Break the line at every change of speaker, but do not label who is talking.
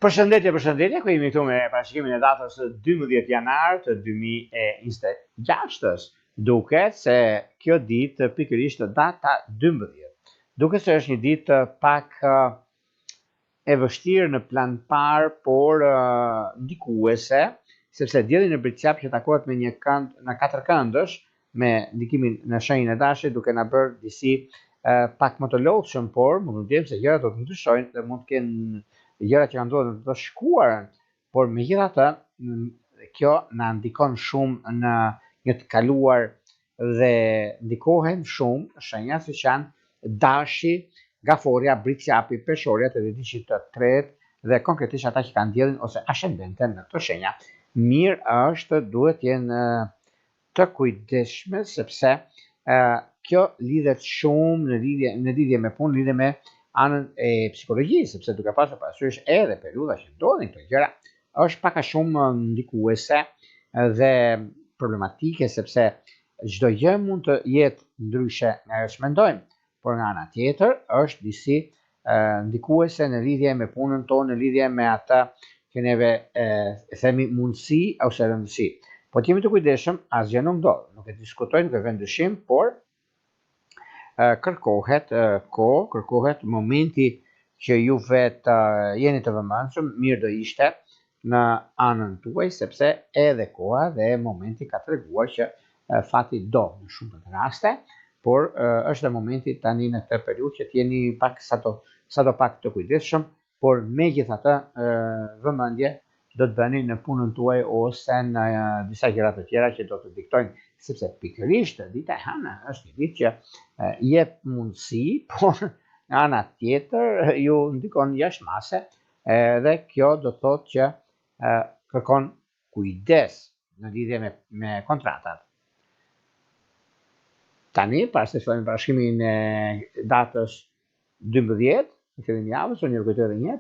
Përshëndetje, ku jemi këtu me parashikimin e datës 12 janar të 2026, duket se kjo ditë pikërisht data 12. Duket se është një ditë pak e vështirë në plan parë, por ndikuese, sepse dielli në Bricjap që takohet me një kënd në 4 këndësh me ndikimin në shenjën e dashit, duke na bërë disi pak më të lodhshëm, por mund të them se gjërat do të ndryshojnë dhe mund të kenë gjëra që kanë ndodhur të shkuarën, por megjithatë kjo na ndikon shumë në një të kaluar dhe ndikohen shumë shenja siç janë Dashi, Gaforia, Bricjapi, Peshorja, të ditësit të tretë dhe konkretisht ata që kanë diellin ose ascendenten në këto shenja. Mirë është, duhet jenë të kujdesshme sepse kjo lidhet shumë në lidhje me punë, lidhje me anën e psikologjisë, sepse duke pasur parasysh edhe periudha që ndodhin këto gjëra, është pak a shumë ndikuese dhe problematike, sepse çdo gjë mund të jetë ndryshe nga ajo që mendojmë, por nga ana tjetër është disi ndikuese në lidhje me punën tonë, në lidhje me atë që neve themi mundësi ose rëndësi. Po të jemi të kujdesshëm, asgjë nuk ndodh, nuk e diskutojmë, nuk e vëmë dyshim, por kërkohet kohë, kërkohet momenti që ju vetë jeni të vëmendshëm, mirë do ishte në anën tuaj, sepse edhe koha dhe momenti ka treguar që fati do në shumë të raste, por është dhe momenti tani në këtë periudhë që t'jeni pak sado pak të kujdesshëm, por megjithatë vëmendje do të bëni në punën tuaj ose në disa gjëra të tjera që do të diktojnë, sepse pikërisht dita e hënë është një ditë që jep mundësi, por nga ana tjetër ju ndikon jashtëmase, dhe kjo do të thotë që kërkon kujdes në lidhje me kontratat. Tani, para se fillojmë parashikimin e datës 12, në fillim javës, unë ju kujtoj edhe një